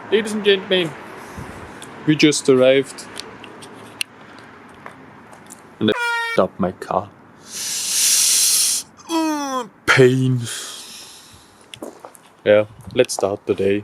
Ladies and gentlemen, we just arrived and I f***ed up my car. Pain. Yeah, let's start the day.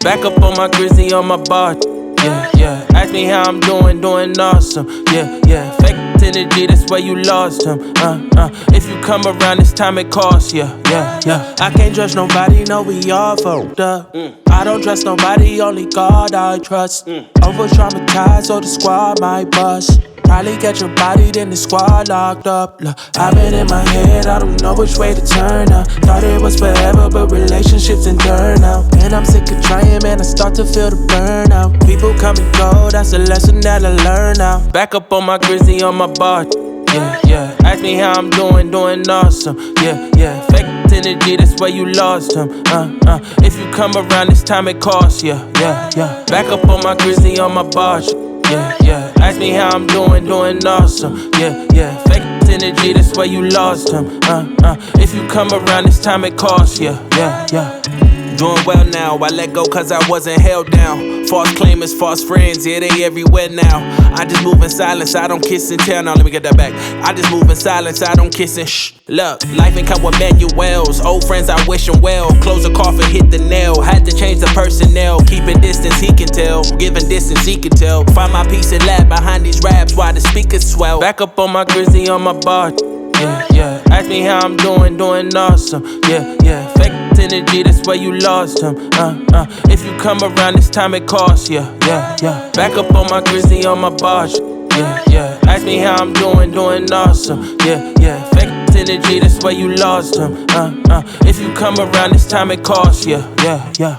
Back up on my grizzly on my bar. Yeah, yeah. Ask me how I'm doing awesome. Yeah, yeah. Fake energy, that's where you lost him. If you come around this time, it costs. Yeah, yeah, yeah. I can't trust nobody, no, we all fucked up. I don't trust nobody, only God I trust. Over traumatized, so the squad might bust. Probably catch your body, then the squad locked up. Look, I've been in my head, I don't know which way to turn now. Thought it was forever, but relationships and turn out. And I'm sick of trying, man, I start to feel the burnout. People come and go, that's a lesson that I learn now. Back up on my grizzly on my bar. Yeah, yeah. Ask me how I'm doing awesome. Yeah, yeah. Fake energy, that's where you lost him. If you come around this time, it costs. Yeah, yeah, yeah. Back up on my grizzly on my bar. Yeah, yeah. Ask me how I'm doing awesome. Yeah, yeah. Fake energy, that's where you lost him. If you come around, it's time it costs you. Yeah. Doing well now, I let go cause I wasn't held down. False claimers, false friends, yeah, they everywhere now. I just move in silence, I don't kiss and tell. Now let me get that back. I just move in silence, I don't kiss and shh. Look, life ain't come with manuals. Old friends, I wish them well. Close the coffin, hit the nail. Had to change the personnel. Keeping distance, he can tell. Giving distance, he can tell. Find my peace and laugh behind these raps while the speakers swell. Back up on my grizzly on my bar. Yeah. Ask me how I'm doing awesome. Yeah. Fake energy, that's where you lost him. If you come around, it's time it costs you. Yeah. Back up on my grizzly on my barge. Yeah. Ask me how I'm doing awesome. Yeah. Fake energy, that's where you lost him. If you come around, it's time it costs you. Yeah.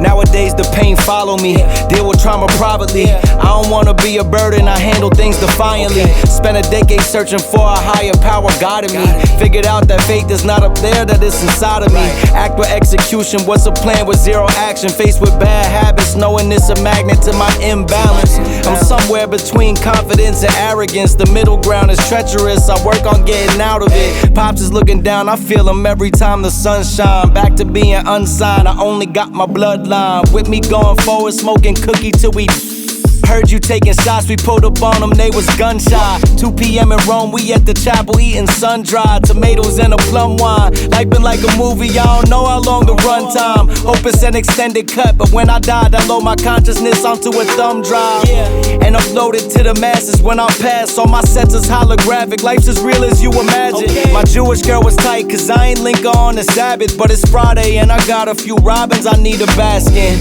Nowadays the pain follow me, deal with trauma privately. I don't wanna be a burden, I handle things defiantly. Spent a decade searching for a higher power guiding me. Figured out that faith is not up there, that it's inside of me. Act with execution, what's a plan with zero action? Faced with bad habits, knowing it's a magnet to my imbalance. I'm somewhere between confidence and arrogance. The middle ground is treacherous, I work on getting out of it. Pops is looking down, I feel him every time the sun shine. Back to being unsigned, I only got my bloodline. With me going forward, smoking cookie till we heard you taking shots, we pulled up on them, they was gun shy. 2 p.m. in Rome, we at the chapel eating sun-dried tomatoes and a plum wine. Life been like a movie, I don't know how long the run time. Hope it's an extended cut, but when I died, I load my consciousness onto a thumb drive and upload it to the masses. When I pass, all my sets is holographic. Life's as real as you imagine. My Jewish girl was tight, cause I ain't link her on the Sabbath, but it's Friday and I got a few robins I need to bask in.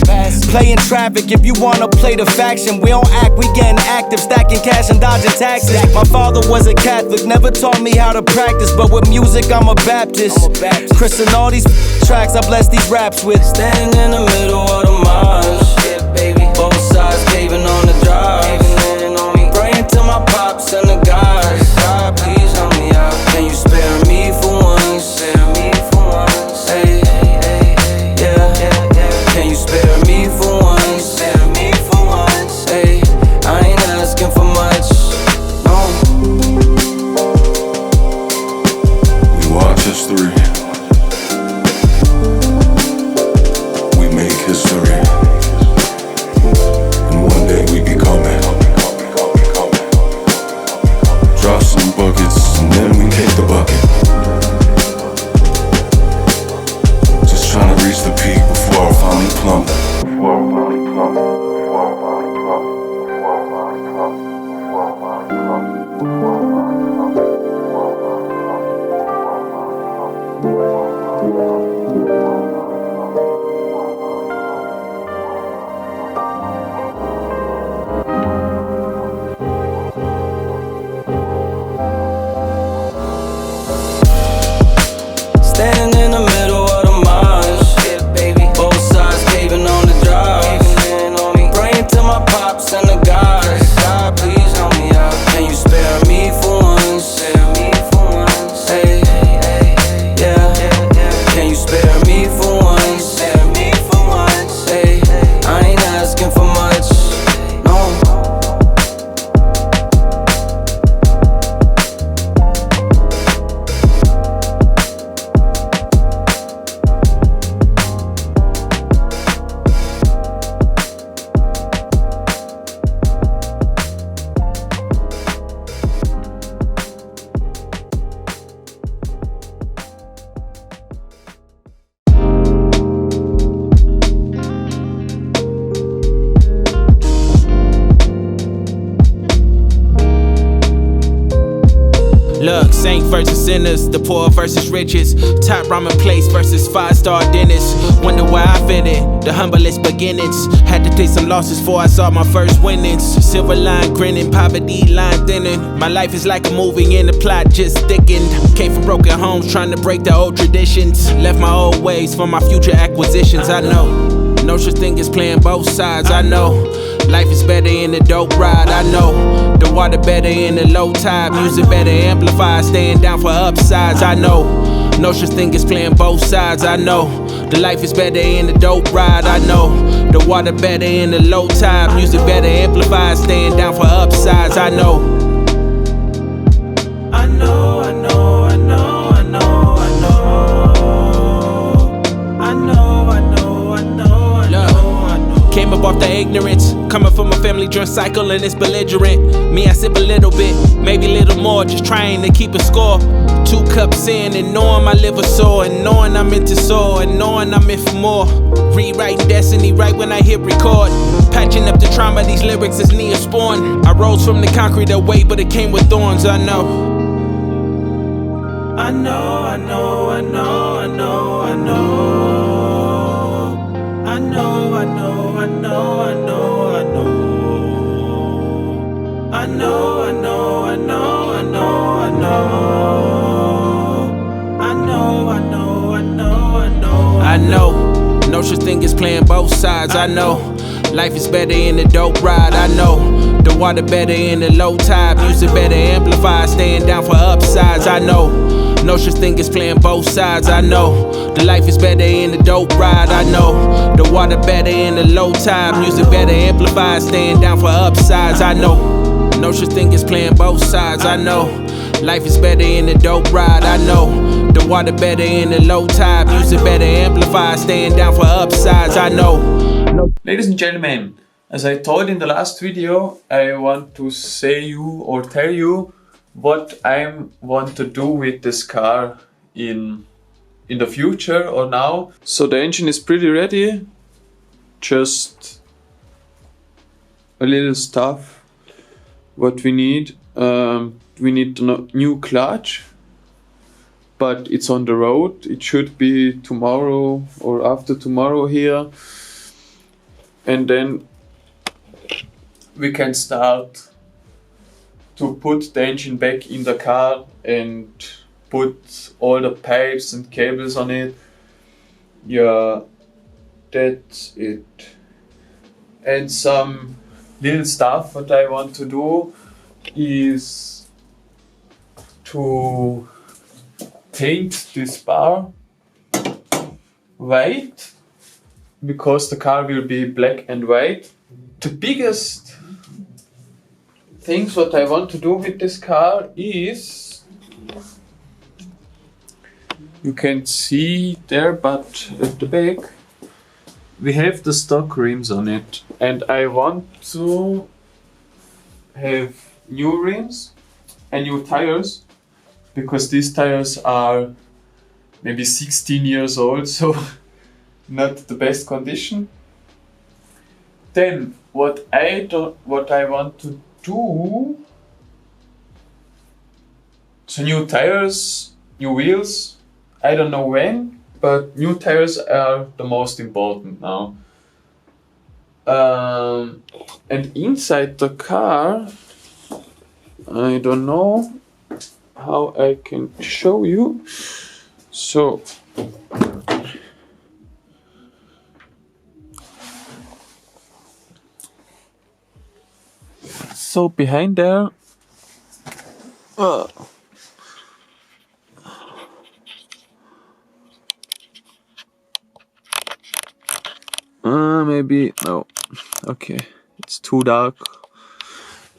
Playing traffic, if you wanna play the faction, we don't act, we getting active, stacking cash and dodging taxes. My father was a Catholic, never taught me how to practice, but with music I'm a Baptist. Chris and all these tracks I bless these raps with. Standing in the middle of the marsh, both sides caving on the drive. Praying to my pops and the guys. God, please help me out. Can you spare me for once? Hey, yeah. Can you spare me for once? I ain't asking for much, no. We watch history. We make history. And one day we become it. Drop some buckets and then we kick the bucket. Just trying to reach the peak before I finally plummet. Standing in the middle of the marsh, both sides caving on the drive. Praying to my pops and the guys. God, please help me out. Can you spare me for once? Hey, yeah. Can you spare me for once? Hey, I ain't asking for much, no. presenters, the poor versus riches, top ramen place versus 5-star dinners. Wonder where I fit in, the humblest beginnings. Had to take some losses before I saw my first winnings. Silver line grinning, poverty line thinning. My life is like a movie and the plot just thickened. Came from broken homes trying to break the old traditions. Left my old ways for my future acquisitions. I know, no such thing as playing both sides. I know, life is better in the dope ride. I know, the water better in the low tide. Music better amplified, staying down for upsides. I know, no such thing as playing both sides. I know, the life is better in the dope ride. I know, the water better in the low tide. Music better amplified, staying down for upsides. I know. I know, I know, I know, I know, I know. I know, I know, I know, I know, I know. Came up off the ignorance, coming from a family drunk cycle and it's belligerent. Me, I sip a little bit, maybe a little more, just trying to keep a score. 2 cups in and knowing my liver sore, and knowing I'm into soul, and knowing I'm in for more. Rewriting destiny right when I hit record. Patching up the trauma, these lyrics is Neosporin. I rose from the concrete away, but it came with thorns. I know. I know, I know, I know, I know, I know. I know, I know, I know, I know, I know. I know, I know, I know, I know, I know. I know, I know, I know, I know. I know, no such thing as playing both sides. I know, life is better in the dope ride. I know, the water better in the low tide. Music better amplified, staying down for upsides. I know, no such thing as playing both sides. I know, the life is better in the dope ride. I know, the water better in the low tide. Music better amplified, staying down for upsides. I know, no such thing as playing both sides. I know, life is better in the dope ride. I know, the water better in the low tide. Music better amplified, staying down for upsides. I know. Ladies and gentlemen, as I told in the last video, I want to say you or tell you what I want to do with this car in the future or now. So the engine is pretty ready, just a little stuff what we need. We need a new clutch, but it's on the road. It should be tomorrow or after tomorrow here, and then we can start to put the engine back in the car and put all the pipes and cables on it. Yeah, that's it. And some little stuff what I want to do is to paint this bar white, because the car will be black and white. The biggest things what I want to do with this car is, you can see there, but at the back we have the stock rims on it, and I want to have new rims and new tires, because these tires are maybe 16 years old, so not the best condition. Then what I want to do, so new tires, new wheels, I don't know when, but new tires are the most important now. And inside the car, I don't know how I can show you. So behind there, maybe no, okay, it's too dark.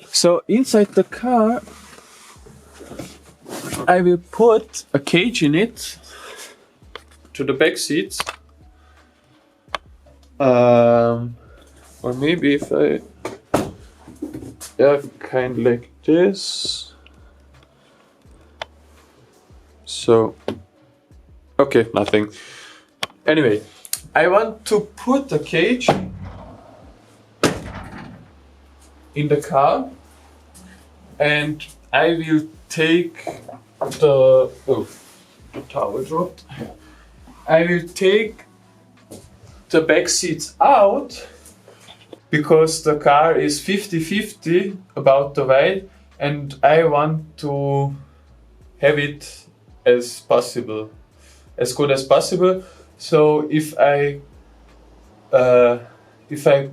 So inside the car I will put a cage in it to the back seats, or maybe if I kind of like this. So okay, nothing. Anyway, I want to put a cage in the car, and I will take the towel dropped. I will take the back seats out because the car is 50-50 about the weight, and I want to have it as possible, as good as possible. So if I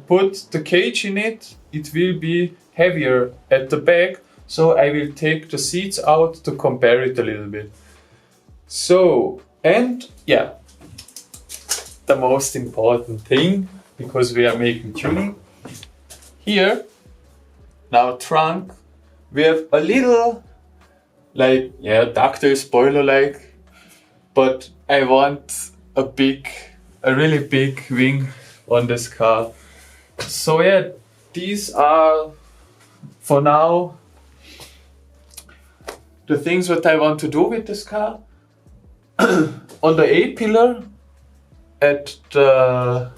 put the cage in it, it will be heavier at the back. So I will take the seats out to compare it a little bit. So, and yeah, the most important thing, because we are making tuning. Here, now trunk, we have a little, like, yeah, ductile spoiler like, but I want a really big wing on this car. So yeah, these are, for now, the things what I want to do with this car. On the A-pillar, at the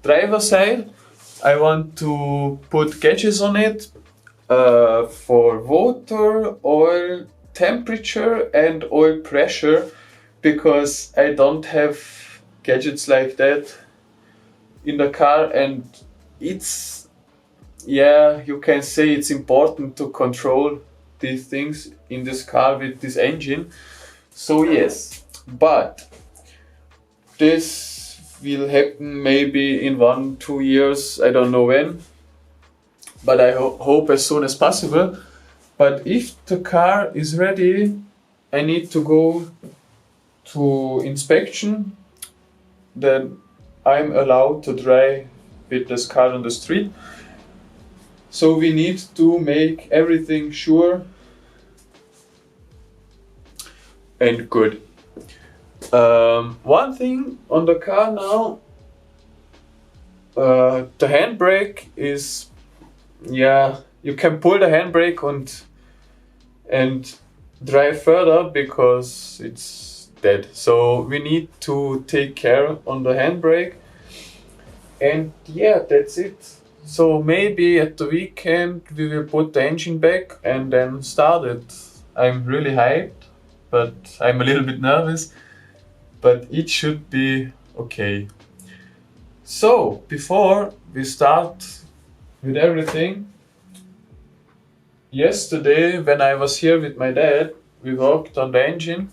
driver side, I want to put gauges on it for water, oil temperature and oil pressure, because I don't have gadgets like that in the car, and it's, yeah, you can say it's important to control these things in this car with this engine. So yes, but this will happen maybe in 1-2 years, I don't know when, but I hope as soon as possible. But if the car is ready, I need to go to inspection, then I'm allowed to drive with this car on the street. So we need to make everything sure and good. One thing on the car now, the handbrake is, yeah, you can pull the handbrake and drive further because it's dead. So we need to take care on the handbrake, and yeah, that's it. So maybe at the weekend we will put the engine back and then start it. I'm really hyped, but I'm a little bit nervous, but it should be okay. So before we start with everything, yesterday when I was here with my dad, we worked on the engine,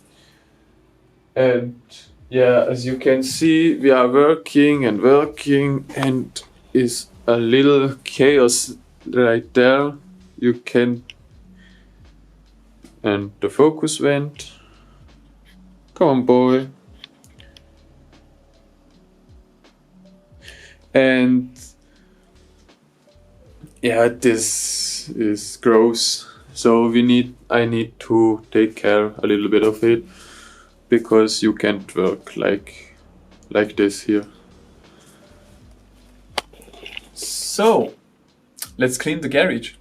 and yeah, as you can see, we are working and is a little chaos right there. You can, and the focus went. Come on, boy. And yeah, this is gross. So I need to take care a little bit of it, because you can't work like this here. So let's clean the garage.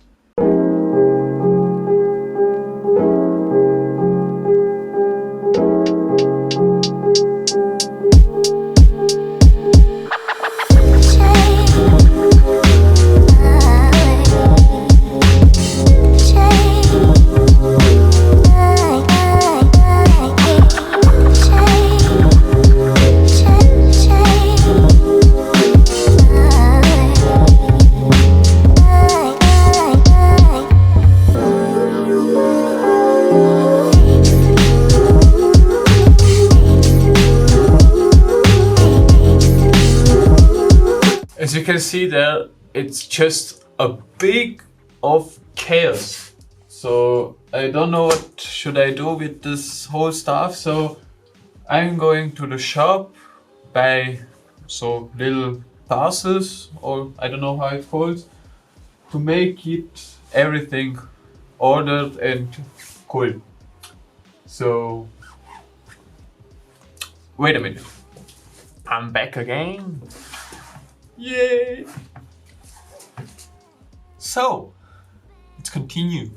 As you can see there, it's just a big of chaos. So I don't know what should I do with this whole stuff. So I'm going to the shop, buy so little parcels, or I don't know how it's called, to make it everything ordered and cool. So wait a minute, I'm back again. Yay! So, let's continue.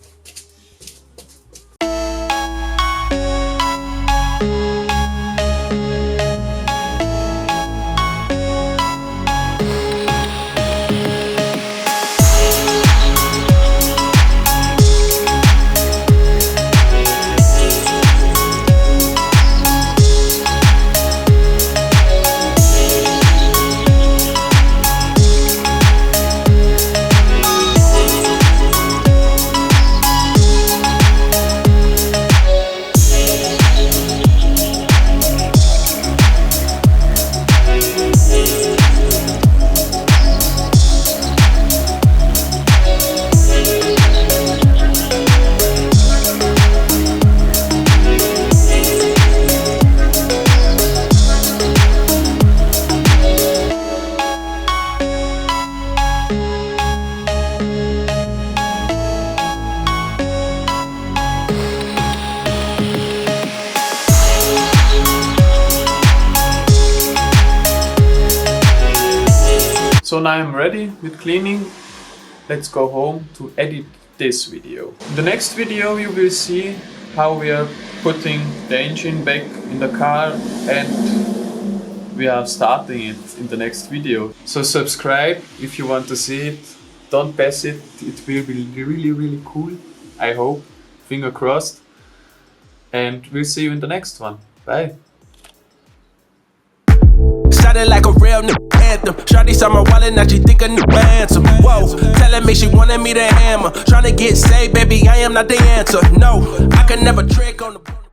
So now I'm ready with cleaning. Let's go home to edit this video. In the next video you will see how we are putting the engine back in the car and we are starting it in the next video. So subscribe if you want to see it. Don't pass it. It will be really cool. I hope. Finger crossed. And we'll see you in the next one. Bye. Sounded like a real anthem. Shawty saw my wallet, now she think a new ransom. Whoa, telling me she wanted me to hammer. Trying to get saved, baby, I am not the answer. No, I can never trick on the